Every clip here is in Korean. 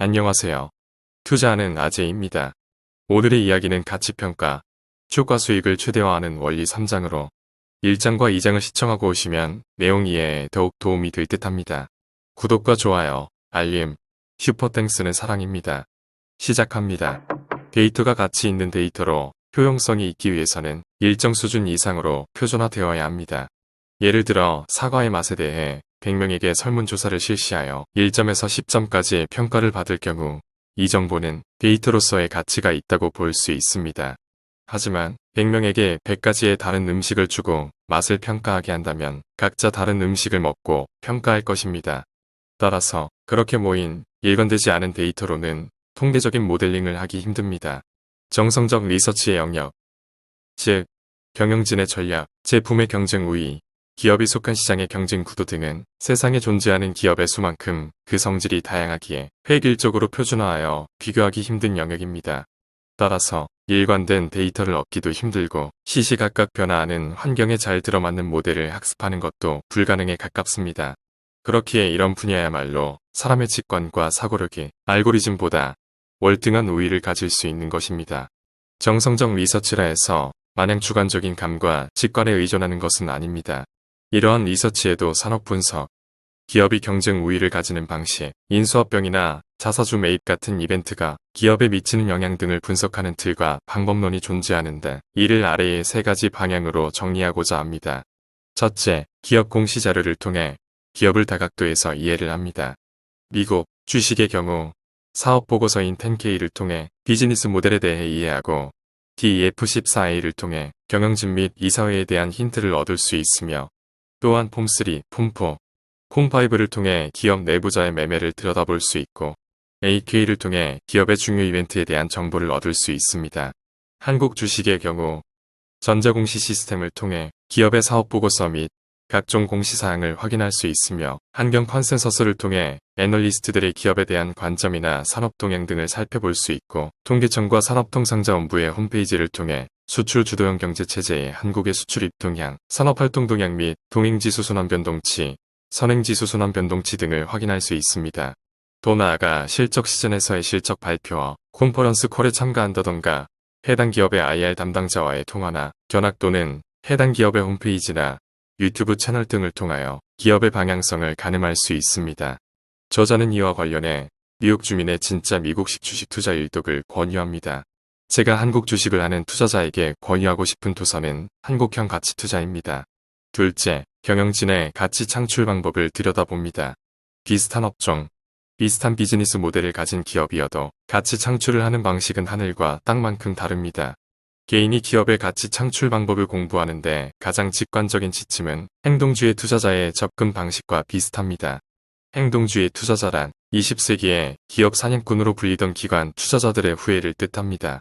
안녕하세요. 투자하는 아재입니다. 오늘의 이야기는 가치평가, 추가 수익을 최대화하는 원리 3장으로 1장과 2장을 시청하고 오시면 내용 이해에 더욱 도움이 될 듯합니다. 구독과 좋아요, 알림, 슈퍼땡스는 사랑입니다. 시작합니다. 데이터가 가치 있는 데이터로 효용성이 있기 위해서는 일정 수준 이상으로 표준화되어야 합니다. 예를 들어 사과의 맛에 대해 100명에게 설문조사를 실시하여 1점에서 10점까지의 평가를 받을 경우 이 정보는 데이터로서의 가치가 있다고 볼 수 있습니다. 하지만 100명에게 100가지의 다른 음식을 주고 맛을 평가하게 한다면 각자 다른 음식을 먹고 평가할 것입니다. 따라서 그렇게 모인 일관되지 않은 데이터로는 통계적인 모델링을 하기 힘듭니다. 정성적 리서치의 영역, 즉 경영진의 전략, 제품의 경쟁 우위, 기업이 속한 시장의 경쟁 구도 등은 세상에 존재하는 기업의 수만큼 그 성질이 다양하기에 획일적으로 표준화하여 비교하기 힘든 영역입니다. 따라서 일관된 데이터를 얻기도 힘들고 시시각각 변화하는 환경에 잘 들어맞는 모델을 학습하는 것도 불가능에 가깝습니다. 그렇기에 이런 분야야말로 사람의 직관과 사고력이 알고리즘보다 월등한 우위를 가질 수 있는 것입니다. 정성적 리서치라 해서 마냥 주관적인 감과 직관에 의존하는 것은 아닙니다. 이러한 리서치에도 산업 분석, 기업이 경쟁 우위를 가지는 방식, 인수합병이나 자사주 매입 같은 이벤트가 기업에 미치는 영향 등을 분석하는 틀과 방법론이 존재하는데 이를 아래의 세 가지 방향으로 정리하고자 합니다. 첫째, 기업 공시 자료를 통해 기업을 다각도에서 이해를 합니다. 미국 주식의 경우 사업보고서인 10K를 통해 비즈니스 모델에 대해 이해하고 DEF14A를 통해 경영진 및 이사회에 대한 힌트를 얻을 수 있으며 또한 폼3, 폼4, 폼5를 통해 기업 내부자의 매매를 들여다볼 수 있고 AK를 통해 기업의 중요 이벤트에 대한 정보를 얻을 수 있습니다. 한국 주식의 경우 전자공시 시스템을 통해 기업의 사업보고서 및 각종 공시사항을 확인할 수 있으며 한경 컨센서스를 통해 애널리스트들의 기업에 대한 관점이나 산업동향 등을 살펴볼 수 있고 통계청과 산업통상자원부의 홈페이지를 통해 수출 주도형 경제체제의 한국의 수출 입동향, 산업활동 동향 및 동행지수 순환변동치, 선행지수 순환변동치 등을 확인할 수 있습니다. 더 나아가 실적 시즌에서의 실적 발표와 컨퍼런스 콜에 참가한다던가 해당 기업의 IR 담당자와의 통화나 견학 또는 해당 기업의 홈페이지나 유튜브 채널 등을 통하여 기업의 방향성을 가늠할 수 있습니다. 저자는 이와 관련해 뉴욕 주민의 진짜 미국식 주식 투자 일독을 권유합니다. 제가 한국 주식을 하는 투자자에게 권유하고 싶은 도서는 한국형 가치 투자입니다. 둘째, 경영진의 가치 창출 방법을 들여다봅니다. 비슷한 업종, 비슷한 비즈니스 모델을 가진 기업이어도 가치 창출을 하는 방식은 하늘과 땅만큼 다릅니다. 개인이 기업의 가치 창출 방법을 공부하는데 가장 직관적인 지침은 행동주의 투자자의 접근 방식과 비슷합니다. 행동주의 투자자란 20세기에 기업 사냥꾼으로 불리던 기관 투자자들의 후예를 뜻합니다.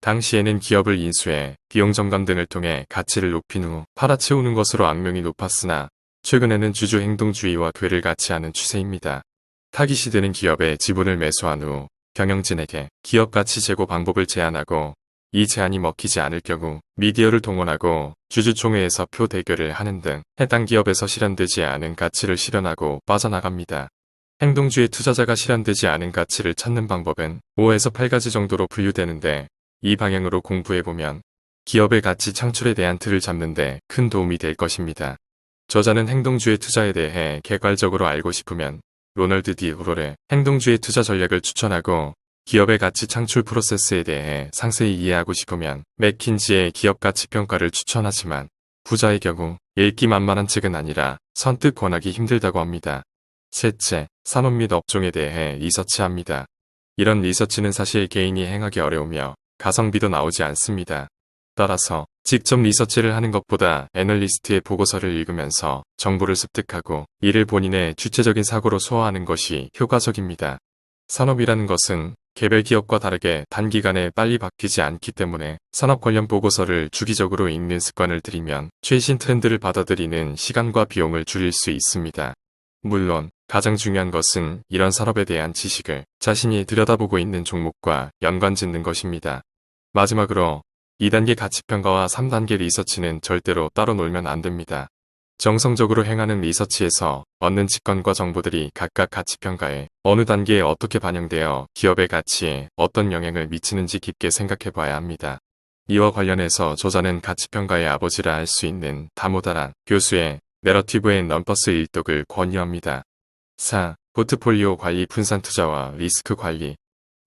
당시에는 기업을 인수해 비용 점검 등을 통해 가치를 높인 후 팔아채우는 것으로 악명이 높았으나 최근에는 주주 행동주의와 궤를 같이 하는 추세입니다. 타깃이 기업의 지분을 매수한 후 경영진에게 기업 가치 제고 방법을 제안하고 이 제안이 먹히지 않을 경우 미디어를 동원하고 주주총회에서 표 대결을 하는 등 해당 기업에서 실현되지 않은 가치를 실현하고 빠져나갑니다. 행동주의 투자자가 실현되지 않은 가치를 찾는 방법은 5에서 8가지 정도로 분류되는데 이 방향으로 공부해보면 기업의 가치 창출에 대한 틀을 잡는 데 큰 도움이 될 것입니다. 저자는 행동주의 투자에 대해 개괄적으로 알고 싶으면 로널드 D. 호럴의 행동주의 투자 전략을 추천하고 기업의 가치 창출 프로세스에 대해 상세히 이해하고 싶으면 맥킨지의 기업 가치 평가를 추천하지만 부자의 경우 읽기 만만한 책은 아니라 선뜻 권하기 힘들다고 합니다. 셋째, 산업 및 업종에 대해 리서치합니다. 이런 리서치는 사실 개인이 행하기 어려우며 가성비도 나오지 않습니다. 따라서 직접 리서치를 하는 것보다 애널리스트의 보고서를 읽으면서 정보를 습득하고 이를 본인의 주체적인 사고로 소화하는 것이 효과적입니다. 산업이라는 것은 개별 기업과 다르게 단기간에 빨리 바뀌지 않기 때문에 산업 관련 보고서를 주기적으로 읽는 습관을 들이면 최신 트렌드를 받아들이는 시간과 비용을 줄일 수 있습니다. 물론 가장 중요한 것은 이런 산업에 대한 지식을 자신이 들여다보고 있는 종목과 연관짓는 것입니다. 마지막으로 2단계 가치평가와 3단계 리서치는 절대로 따로 놀면 안 됩니다. 정성적으로 행하는 리서치에서 얻는 직관과 정보들이 각각 가치평가에 어느 단계에 어떻게 반영되어 기업의 가치에 어떤 영향을 미치는지 깊게 생각해 봐야 합니다. 이와 관련해서 저자는 가치평가의 아버지라 할 수 있는 다모다란 교수의 내러티브 앤 넘버스 일독을 권유합니다. 4. 포트폴리오 관리 분산 투자와 리스크 관리.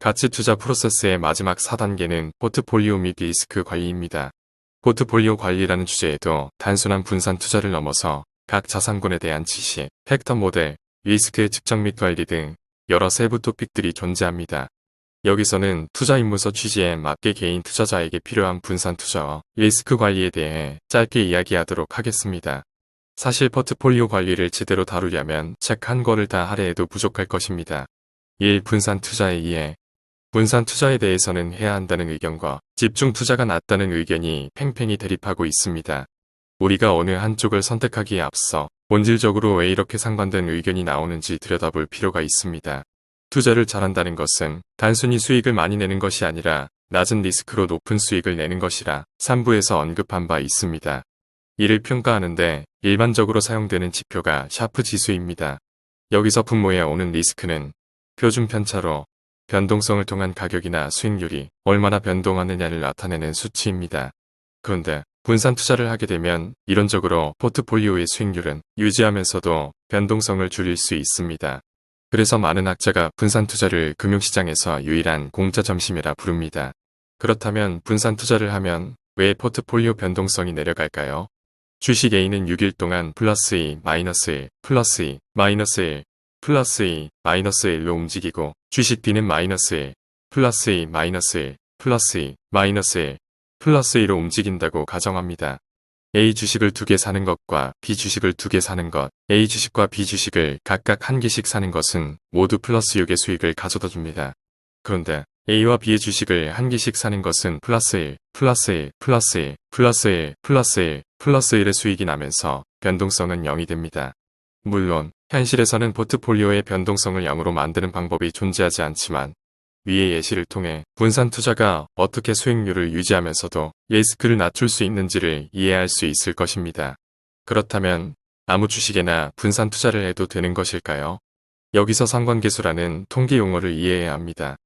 가치 투자 프로세스의 마지막 4단계는 포트폴리오 및 리스크 관리입니다. 포트폴리오 관리라는 주제에도 단순한 분산 투자를 넘어서 각 자산군에 대한 지식, 팩터 모델, 리스크의 측정 및 관리 등 여러 세부 토픽들이 존재합니다. 여기서는 투자 임무서 취지에 맞게 개인 투자자에게 필요한 분산 투자와 리스크 관리에 대해 짧게 이야기하도록 하겠습니다. 사실 포트폴리오 관리를 제대로 다루려면 책 한 권을 다 할애해도 부족할 것입니다. 1. 분산 투자에 2해 분산 투자에 대해서는 해야 한다는 의견과 집중 투자가 낫다는 의견이 팽팽히 대립하고 있습니다. 우리가 어느 한쪽을 선택하기에 앞서 본질적으로 왜 이렇게 상반된 의견이 나오는지 들여다볼 필요가 있습니다. 투자를 잘한다는 것은 단순히 수익을 많이 내는 것이 아니라 낮은 리스크로 높은 수익을 내는 것이라 3부에서 언급한 바 있습니다. 이를 평가하는데 일반적으로 사용되는 지표가 샤프 지수입니다. 여기서 분모에 오는 리스크는 표준 편차로 변동성을 통한 가격이나 수익률이 얼마나 변동하느냐를 나타내는 수치입니다. 그런데 분산 투자를 하게 되면 이론적으로 포트폴리오의 수익률은 유지하면서도 변동성을 줄일 수 있습니다. 그래서 많은 학자가 분산 투자를 금융시장에서 유일한 공짜 점심이라 부릅니다. 그렇다면 분산 투자를 하면 왜 포트폴리오 변동성이 내려갈까요? 주식 A는 6일 동안 플러스 2, 마이너스 1, 플러스 2, 마이너스 1, 플러스 2, 마이너스 1로 움직이고 주식 B는 마이너스 1, 플러스 2, 마이너스 1, 플러스 2, 마이너스 1, 플러스 2로 움직인다고 가정합니다. A 주식을 2개 사는 것과 B 주식을 2개 사는 것, A 주식과 B 주식을 각각 1개씩 사는 것은 모두 플러스 6의 수익을 가져다 줍니다. 그런데 A와 B의 주식을 1개씩 사는 것은 플러스 1, 플러스 1, 플러스 1, 플러스 1, 플러스 1, 플러스 1의 수익이 나면서 변동성은 0이 됩니다. 물론 현실에서는 포트폴리오의 변동성을 0으로 만드는 방법이 존재하지 않지만 위의 예시를 통해 분산 투자가 어떻게 수익률을 유지하면서도 리스크를 낮출 수 있는지를 이해할 수 있을 것입니다. 그렇다면 아무 주식에나 분산 투자를 해도 되는 것일까요? 여기서 상관계수라는 통계 용어를 이해해야 합니다.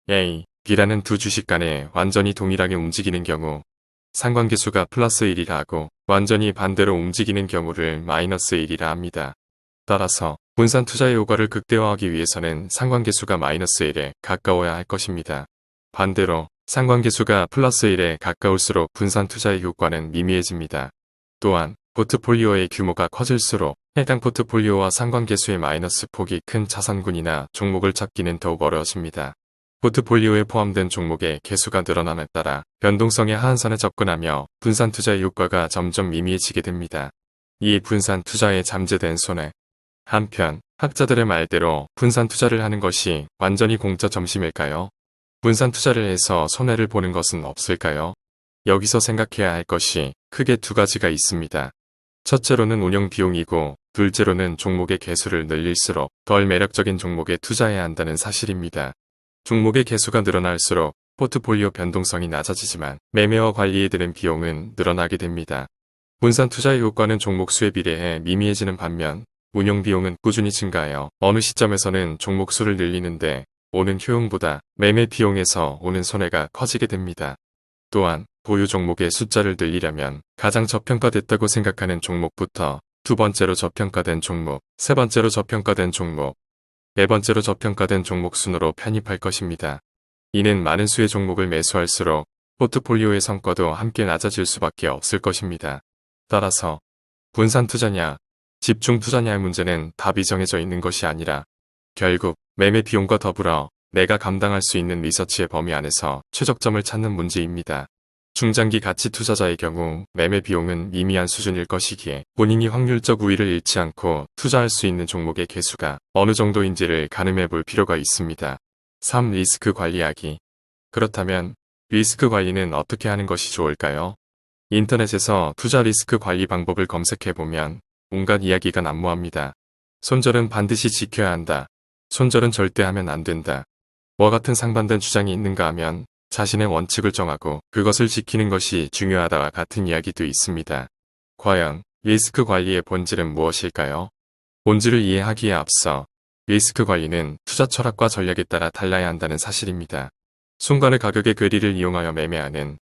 A, B라는 두 주식 간에 완전히 동일하게 움직이는 경우 상관계수가 플러스 1이라 하고 완전히 반대로 움직이는 경우를 마이너스 1이라 합니다. 따라서 분산 투자의 효과를 극대화하기 위해서는 상관계수가 마이너스 1에 가까워야 할 것입니다. 반대로 상관계수가 플러스 1에 가까울수록 분산 투자의 효과는 미미해집니다. 또한 포트폴리오의 규모가 커질수록 해당 포트폴리오와 상관계수의 마이너스 폭이 큰 자산군이나 종목을 찾기는 더욱 어려워집니다. 포트폴리오에 포함된 종목의 개수가 늘어남에 따라 변동성의 하한선에 접근하며 분산 투자의 효과가 점점 미미해지게 됩니다. 이 분산 투자에 잠재된 손해. 한편 학자들의 말대로 분산 투자를 하는 것이 완전히 공짜 점심일까요? 분산 투자를 해서 손해를 보는 것은 없을까요? 여기서 생각해야 할 것이 크게 두 가지가 있습니다. 첫째로는 운영 비용이고 둘째로는 종목의 개수를 늘릴수록 덜 매력적인 종목에 투자해야 한다는 사실입니다. 종목의 개수가 늘어날수록 포트폴리오 변동성이 낮아지지만 매매와 관리에 드는 비용은 늘어나게 됩니다. 분산 투자의 효과는 종목 수에 비례해 미미해지는 반면 운영 비용은 꾸준히 증가하여 어느 시점에서는 종목 수를 늘리는데 오는 효용보다 매매 비용에서 오는 손해가 커지게 됩니다. 또한 보유 종목의 숫자를 늘리려면 가장 저평가됐다고 생각하는 종목부터 두 번째로 저평가된 종목, 세 번째로 저평가된 종목, 네 번째로 저평가된 종목 순으로 편입할 것입니다. 이는 많은 수의 종목을 매수할수록 포트폴리오의 성과도 함께 낮아질 수밖에 없을 것입니다. 따라서 분산 투자냐, 집중 투자냐의 문제는 답이 정해져 있는 것이 아니라 결국 매매 비용과 더불어 내가 감당할 수 있는 리서치의 범위 안에서 최적점을 찾는 문제입니다. 중장기 가치 투자자의 경우 매매 비용은 미미한 수준일 것이기에 본인이 확률적 우위를 잃지 않고 투자할 수 있는 종목의 개수가 어느 정도인지를 가늠해 볼 필요가 있습니다. 3. 리스크 관리하기. 그렇다면 리스크 관리는 어떻게 하는 것이 좋을까요? 인터넷에서 투자 리스크 관리 방법을 검색해보면 온갖 이야기가 난무합니다. 손절은 반드시 지켜야 한다. 손절은 절대 하면 안 된다. 뭐 같은 상반된 주장이 있는가 하면 자신의 원칙을 정하고 그것을 지키는 것이 중요하다와 같은 이야기도 있습니다. 과연 리스크 관리의 본질은 무엇일까요? 본질을 이해하기에 앞서 리스크 관리는 투자 철학과 전략에 따라 달라야 한다는 사실입니다. 순간의 가격의 괴리를 이용하여 매매하는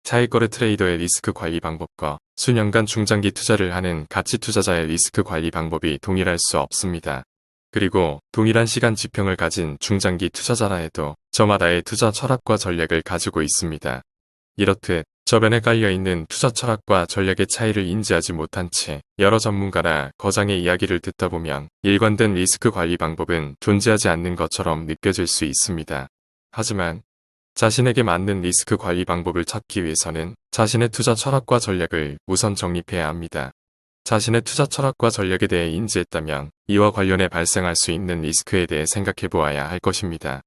차익거래 트레이더의 리스크 관리 방법과 수년간 중장기 투자를 하는 가치 투자자의 리스크 관리 방법이 동일할 수 없습니다. 그리고 동일한 시간 지평을 가진 중장기 투자자라 해도 저마다의 투자 철학과 전략을 가지고 있습니다. 이렇듯 저변에 깔려있는 투자 철학과 전략의 차이를 인지하지 못한 채 여러 전문가나 거장의 이야기를 듣다 보면 일관된 리스크 관리 방법은 존재하지 않는 것처럼 느껴질 수 있습니다. 하지만 자신에게 맞는 리스크 관리 방법을 찾기 위해서는 자신의 투자 철학과 전략을 우선 정립해야 합니다. 자신의 투자 철학과 전략에 대해 인지했다면 이와 관련해 발생할 수 있는 리스크에 대해 생각해 보아야 할 것입니다.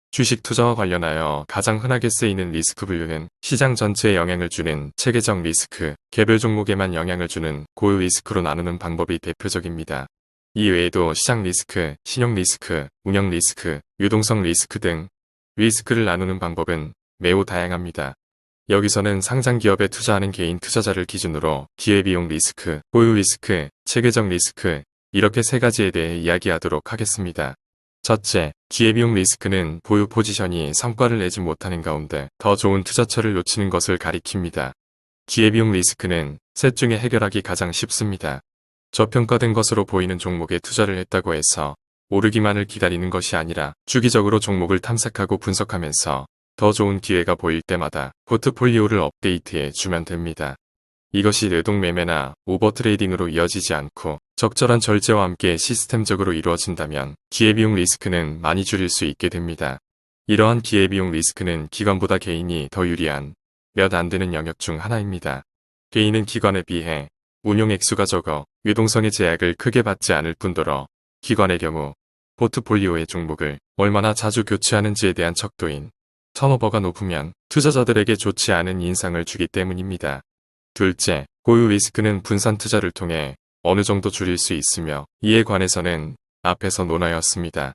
주식 투자와 관련하여 가장 흔하게 쓰이는 리스크 분류는 시장 전체에 영향을 주는 체계적 리스크, 개별 종목에만 영향을 주는 고유 리스크로 나누는 방법이 대표적입니다. 이 외에도 시장 리스크, 신용 리스크, 운영 리스크, 유동성 리스크 등 리스크를 나누는 방법은 매우 다양합니다. 여기서는 상장 기업에 투자하는 개인 투자자를 기준으로 기회비용 리스크, 보유 리스크, 체계적 리스크 이렇게 세 가지에 대해 이야기하도록 하겠습니다. 첫째, 기회비용 리스크는 보유 포지션이 성과를 내지 못하는 가운데 더 좋은 투자처를 놓치는 것을 가리킵니다. 기회비용 리스크는 셋 중에 해결하기 가장 쉽습니다. 저평가된 것으로 보이는 종목에 투자를 했다고 해서 오르기만을 기다리는 것이 아니라 주기적으로 종목을 탐색하고 분석하면서 더 좋은 기회가 보일 때마다 포트폴리오를 업데이트해 주면 됩니다. 이것이 뇌동매매나 오버트레이딩으로 이어지지 않고 적절한 절제와 함께 시스템적으로 이루어진다면 기회비용 리스크는 많이 줄일 수 있게 됩니다. 이러한 기회비용 리스크는 기관보다 개인이 더 유리한 몇 안 되는 영역 중 하나입니다. 개인은 기관에 비해 운용 액수가 적어 유동성의 제약을 크게 받지 않을 뿐더러 기관의 경우 포트폴리오의 종목을 얼마나 자주 교체하는지에 대한 척도인 턴오버가 높으면 투자자들에게 좋지 않은 인상을 주기 때문입니다. 둘째, 고유 리스크는 분산 투자를 통해 어느 정도 줄일 수 있으며 이에 관해서는 앞에서 논하였습니다.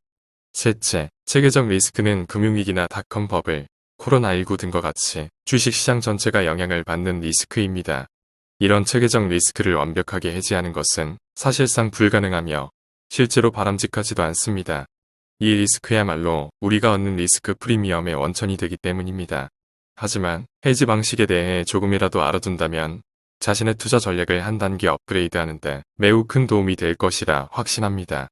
셋째, 체계적 리스크는 금융위기나 닷컴 버블, 코로나19 등과 같이 주식시장 전체가 영향을 받는 리스크입니다. 이런 체계적 리스크를 완벽하게 해지하는 것은 사실상 불가능하며 실제로 바람직하지도 않습니다. 이 리스크야말로 우리가 얻는 리스크 프리미엄의 원천이 되기 때문입니다. 하지만 해지 방식에 대해 조금이라도 알아둔다면 자신의 투자 전략을 한 단계 업그레이드하는데 매우 큰 도움이 될 것이라 확신합니다.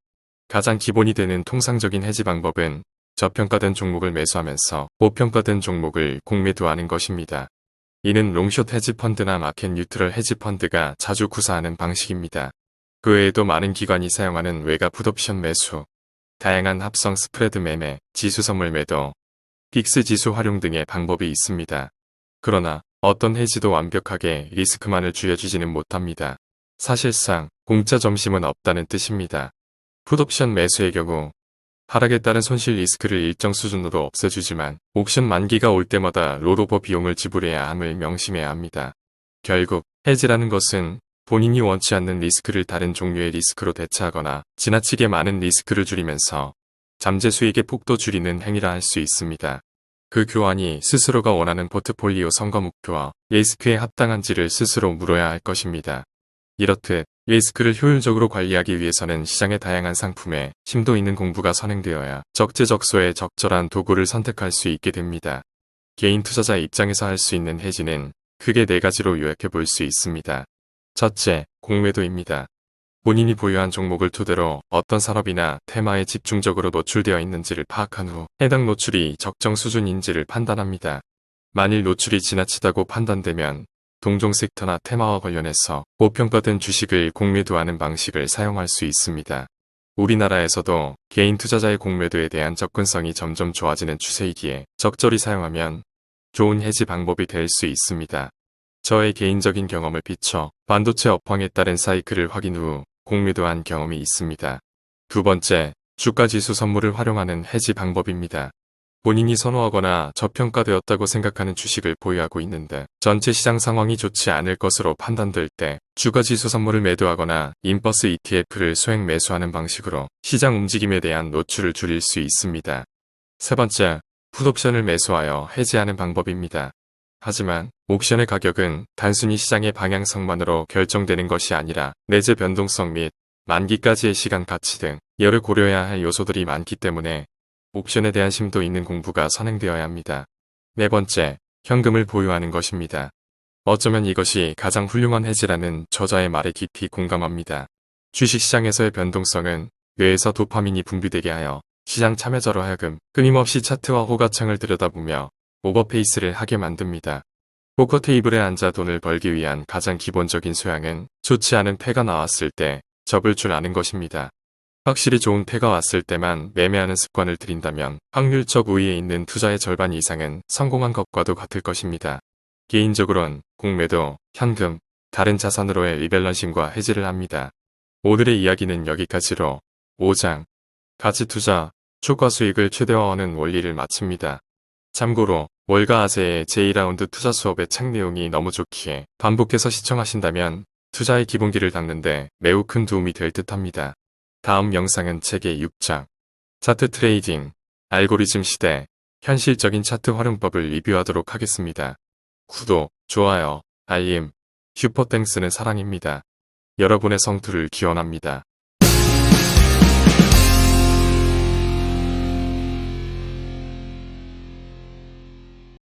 가장 기본이 되는 통상적인 해지 방법은 저평가된 종목을 매수하면서 고평가된 종목을 공매도하는 것입니다. 이는 롱숏 헤지 펀드나 마켓 뉴트럴 헤지 펀드가 자주 구사하는 방식입니다. 그 외에도 많은 기관이 사용하는 외가 풋옵션 매수, 다양한 합성 스프레드 매매, 지수 선물 매도, 빅스 지수 활용 등의 방법이 있습니다. 그러나 어떤 해지도 완벽하게 리스크만을 줄여주지는 못합니다. 사실상 공짜 점심은 없다는 뜻입니다. 풋옵션 매수의 경우 하락에 따른 손실 리스크를 일정 수준으로 없애주지만 옵션 만기가 올 때마다 롤오버 비용을 지불해야 함을 명심해야 합니다. 결국 해지라는 것은 본인이 원치 않는 리스크를 다른 종류의 리스크로 대체하거나 지나치게 많은 리스크를 줄이면서 잠재 수익의 폭도 줄이는 행위라 할 수 있습니다. 그 교환이 스스로가 원하는 포트폴리오 선거 목표와 리스크에 합당한지를 스스로 물어야 할 것입니다. 이렇듯 리스크를 효율적으로 관리하기 위해서는 시장의 다양한 상품에 심도 있는 공부가 선행되어야 적재적소에 적절한 도구를 선택할 수 있게 됩니다. 개인 투자자 입장에서 할 수 있는 해지는 크게 네 가지로 요약해 볼 수 있습니다. 첫째, 공매도입니다. 본인이 보유한 종목을 토대로 어떤 산업이나 테마에 집중적으로 노출되어 있는지를 파악한 후 해당 노출이 적정 수준인지를 판단합니다. 만일 노출이 지나치다고 판단되면 동종 섹터나 테마와 관련해서 고평가된 주식을 공매도하는 방식을 사용할 수 있습니다. 우리나라에서도 개인 투자자의 공매도에 대한 접근성이 점점 좋아지는 추세이기에 적절히 사용하면 좋은 해지 방법이 될 수 있습니다. 저의 개인적인 경험을 비춰 반도체 업황에 따른 사이클을 확인 후 공매도한 경험이 있습니다. 두 번째, 주가지수 선물을 활용하는 해지 방법입니다. 본인이 선호하거나 저평가되었다고 생각하는 주식을 보유하고 있는데 전체 시장 상황이 좋지 않을 것으로 판단될 때 주가지수 선물을 매도하거나 인버스 ETF를 소액 매수하는 방식으로 시장 움직임에 대한 노출을 줄일 수 있습니다. 세 번째, 풋옵션을 매수하여 해지하는 방법입니다. 하지만 옵션의 가격은 단순히 시장의 방향성만으로 결정되는 것이 아니라 내재 변동성 및 만기까지의 시간 가치 등 여러 고려해야 할 요소들이 많기 때문에 옵션에 대한 심도 있는 공부가 선행되어야 합니다. 네 번째, 현금을 보유하는 것입니다. 어쩌면 이것이 가장 훌륭한 해지라는 저자의 말에 깊이 공감합니다. 주식시장에서의 변동성은 뇌에서 도파민이 분비되게 하여 시장 참여자로 하여금 끊임없이 차트와 호가창을 들여다보며 오버페이스를 하게 만듭니다. 포커 테이블에 앉아 돈을 벌기 위한 가장 기본적인 소양은 좋지 않은 패가 나왔을 때 접을 줄 아는 것입니다. 확실히 좋은 패가 왔을 때만 매매하는 습관을 들인다면 확률적 우위에 있는 투자의 절반 이상은 성공한 것과도 같을 것입니다. 개인적으론 공매도, 현금, 다른 자산으로의 리밸런싱과 해지를 합니다. 오늘의 이야기는 여기까지로 5장 가치투자, 초과수익을 최대화하는 원리를 마칩니다. 참고로 월가 아재의 제2라운드 투자 수업의 책 내용이 너무 좋기에 반복해서 시청하신다면 투자의 기본기를 닦는데 매우 큰 도움이 될 듯합니다. 다음 영상은 책의 6장 차트 트레이딩, 알고리즘 시대, 현실적인 차트 활용법을 리뷰하도록 하겠습니다. 구독, 좋아요, 알림, 슈퍼땡스는 사랑입니다. 여러분의 성투를 기원합니다.